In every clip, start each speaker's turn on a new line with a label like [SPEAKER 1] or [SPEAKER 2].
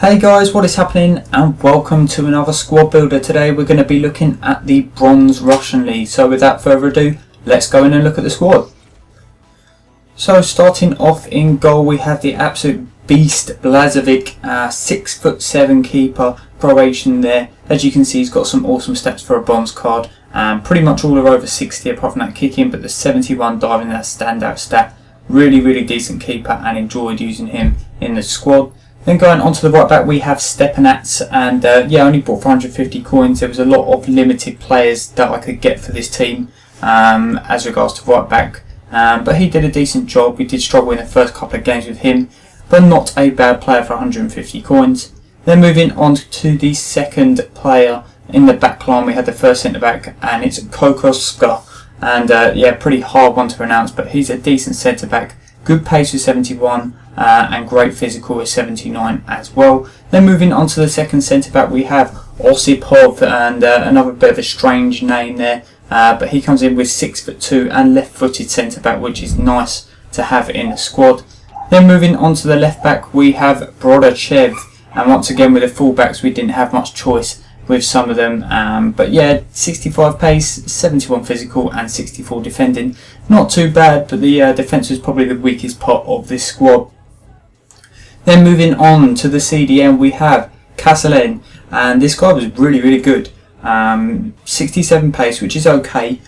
[SPEAKER 1] Hey guys, what is happening, and welcome to another squad builder. Today we're going to be looking at the Bronze Russian League. So without further ado, let's go in and look at the squad. So starting off in goal, we have the absolute beast Blazovic, 6'7" keeper, Croatian there. As you can see, he's got some awesome stats for a bronze card. Pretty much all are over 60 apart from that kicking, but the 71 diving, that standout stat. Really decent keeper, and enjoyed using him in the squad. Then going on to the right back, we have Stepanats, and only bought 450 coins. There was a lot of limited players that I could get for this team as regards to right back, but he did a decent job. We did struggle in the first couple of games with him, but not a bad player for 150 coins. Then moving on to the second player in the back line, we had the first centre back, and it's Kokoska, and pretty hard one to pronounce, but he's a decent centre back. Good pace with 71. And great physical with 79 as well. Then moving on to the second centre back, we have Osipov, and another bit of a strange name there, but he comes in with 6'2" and left-footed centre back, which is nice to have in the squad. Then moving on to the left back, we have Brodachev, and once again with the full-backs we didn't have much choice with some of them, but yeah, 65 pace, 71 physical and 64 defending. Not too bad, but the defence was probably the weakest part of this squad. Then moving on to the CDM, we have Kaselen, and this guy was really good. 67 pace, which is okay.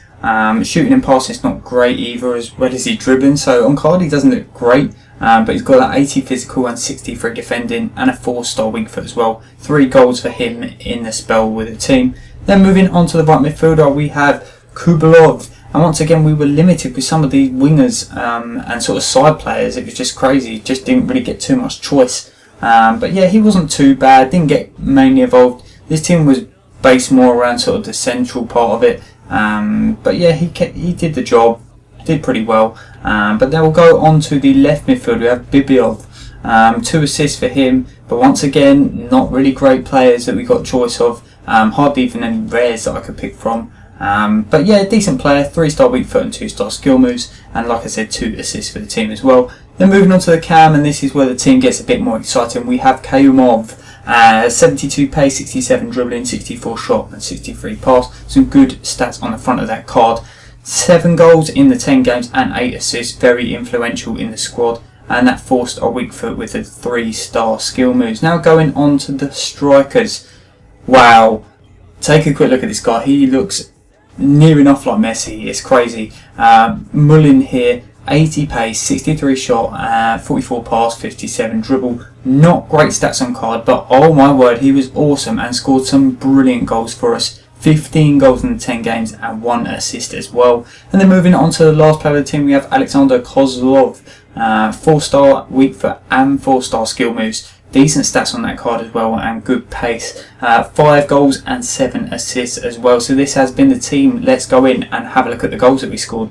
[SPEAKER 1] Shooting and passing is not great either, as well as he dribbling. So on card he doesn't look great, but he's got that 80 physical and 63 defending, and a 4-star weak foot as well. 3 goals for him in the spell with the team. Then moving on to the right midfielder, we have Kubalov. And once again, we were limited with some of the wingers and sort of side players. It was just crazy. Just didn't really get too much choice. But yeah, he wasn't too bad. Didn't get mainly involved. This team was based more around sort of the central part of it. But yeah, he did the job. Did pretty well. But then we'll go on to the left midfield. We have Bibiov. 2 assists for him. But once again, not really great players that we got choice of. Hardly even any rares that I could pick from. But yeah, decent player, 3-star weak foot and 2-star skill moves, and like I said, 2 assists for the team as well. Then moving on to the cam, and this is where the team gets a bit more exciting. We have Kayumov, 72 pace, 67 dribbling, 64 shot and 63 pass. Some good stats on the front of that card. 7 goals in the 10 games and 8 assists, very influential in the squad. And that 4-star weak foot with the 3-star skill moves. Now going on to the strikers. Wow, take a quick look at this guy. He looks near enough like Messi. It's crazy. Mullin here, 80 pace, 63 shot, 44 pass, 57 dribble. Not great stats on card, but oh my word, he was awesome and scored some brilliant goals for us. 15 goals in the 10 games and 1 assist as well. And then moving on to the last player of the team, we have Alexander Kozlov, 4-star weak foot and 4-star skill moves. Decent stats on that card as well, and good pace. 5 goals and 7 assists as well. So this has been the team. Let's go in and have a look at the goals that we scored.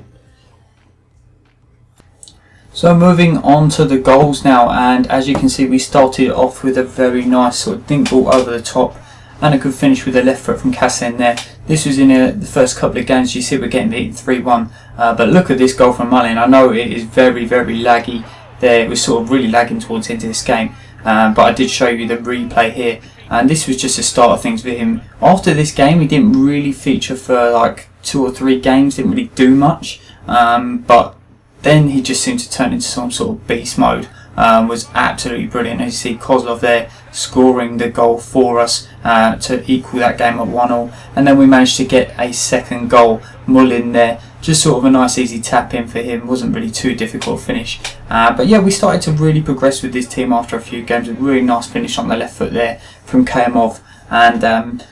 [SPEAKER 1] So moving on to the goals now, and as you can see, we started off with a very nice sort of dink ball over the top, and a good finish with the left foot from Kassen there. This was in the first couple of games. You see we're getting beaten 3-1, but look at this goal from Mullin. I know it is very laggy there. It was sort of really lagging towards the end of this game. But I did show you the replay here, and this was just the start of things for him. After this game, he didn't really feature for like 2 or 3 games, didn't really do much, but then he just seemed to turn into some sort of beast mode. Was absolutely brilliant. As you see Kozlov there scoring the goal for us to equal that game at 1-1, and then we managed to get a second goal. Mullin there, just sort of a nice easy tap in for him, wasn't really too difficult finish. But yeah, we started to really progress with this team after a few games. A really nice finish on the left foot there from Kayumov, and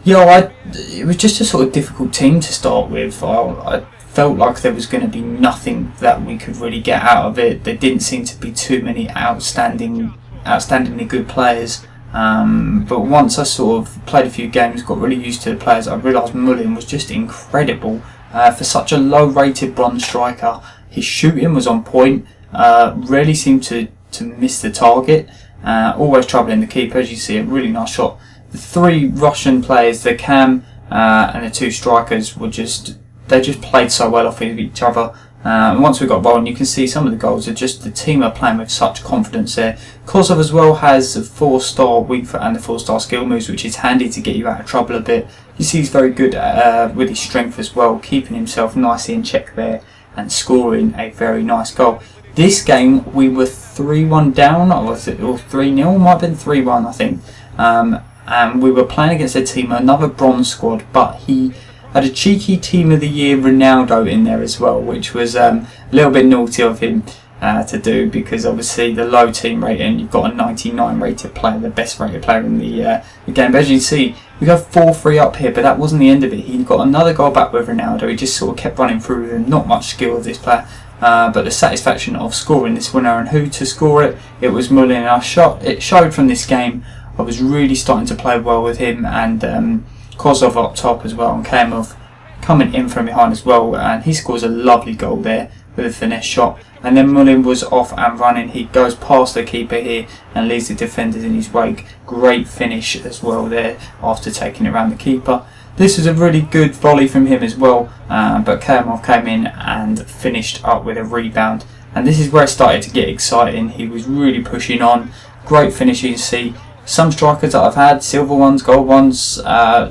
[SPEAKER 1] it was just a sort of difficult team to start with. I felt like there was going to be nothing that we could really get out of it. There didn't seem to be too many outstandingly good players. But once I sort of played a few games, got really used to the players, I realised Mullin was just incredible for such a low-rated bronze striker. His shooting was on point. Rarely seemed to miss the target. Always troubling the keeper. As you see, a really nice shot. The 3 Russian players, the cam and the 2 strikers, were just played so well off of each other. Once we got rolling, you can see some of the goals are just the team are playing with such confidence there. Kozlov as well has a 4-star weak foot and the 4-star skill moves, which is handy to get you out of trouble a bit. You see he's very good with his strength as well, keeping himself nicely in check there and scoring a very nice goal. This game we were 3-1 down, or was it, or 3-0? Might have been 3-1, I think. And we were playing against a team, another bronze squad, but he had a cheeky Team of the Year Ronaldo in there as well, which was a little bit naughty of him to do, because obviously the low team rating, you've got a 99 rated player, the best rated player in the game. But as you can see, we go 4-3 up here, but that wasn't the end of it. He got another goal back with Ronaldo. He just sort of kept running through with him. Not much skill of this player, but the satisfaction of scoring this winner, and who to score it? It was Mullin. It showed from this game I was really starting to play well with him, and Kozlov up top as well, and Kamov coming in from behind as well, and he scores a lovely goal there with a finesse shot. And then Mullin was off and running. He goes past the keeper here and leaves the defenders in his wake. Great finish as well there after taking it around the keeper. This was a really good volley from him as well, but Kamov came in and finished up with a rebound. And this is where it started to get exciting. He was really pushing on. Great finish. You can see some strikers that I've had, silver ones, gold ones,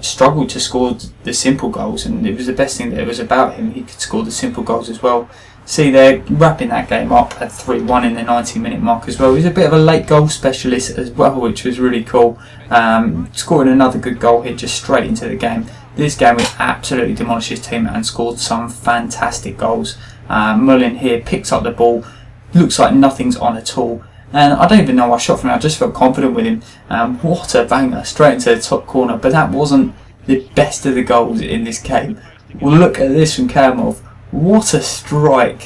[SPEAKER 1] struggled to score the simple goals, and it was the best thing that it was about him. He could score the simple goals as well. See, they're wrapping that game up at 3-1 in the 90-minute mark as well. He was a bit of a late goal specialist as well, which was really cool. Scoring another good goal here just straight into the game. This game we absolutely demolished his team and scored some fantastic goals. Mullin here picks up the ball, looks like nothing's on at all. And I don't even know why I shot from him. I just felt confident with him. What a banger, straight into the top corner. But that wasn't the best of the goals in this game. Well, look at this from Kamov. What a strike.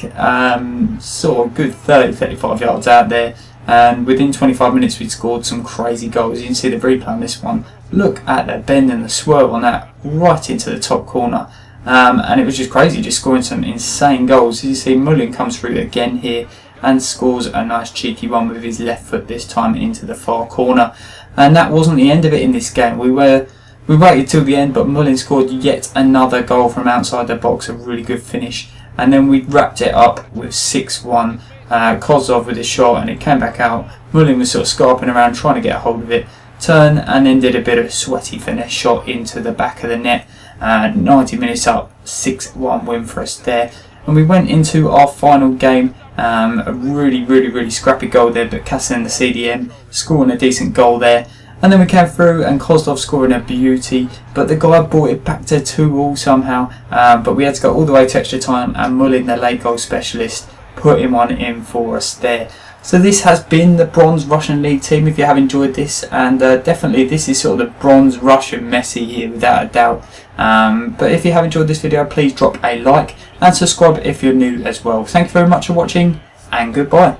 [SPEAKER 1] Sort of good 30-35 yards out there. And within 25 minutes we'd scored some crazy goals. You can see the replay on this one. Look at the bend and the swirl on that, right into the top corner. And it was just crazy, just scoring some insane goals. As you see, Mullin comes through again here and scores a nice cheeky one with his left foot, this time into the far corner. And that wasn't the end of it in this game. We waited till the end, but Mullin scored yet another goal from outside the box, a really good finish. And then we wrapped it up with 6-1. Kozlov with a shot, and it came back out. Mullin was sort of scarping around trying to get a hold of it, turn, and then did a bit of a sweaty finesse shot into the back of the net. 90 minutes up, 6-1 win for us there. And we went into our final game. A really scrappy goal there, but Kassan, the CDM, scoring a decent goal there. And then we came through and Kozlov scoring a beauty, but the guy brought it back to 2-2 somehow. But we had to go all the way to extra time, and Mullin, the late goal specialist, putting one in for us there. So this has been the Bronze Russian League team, if you have enjoyed this, and definitely this is sort of the Bronze Russian Messi here without a doubt. But if you have enjoyed this video, please drop a like and subscribe if you're new as well. Thank you very much for watching, and goodbye.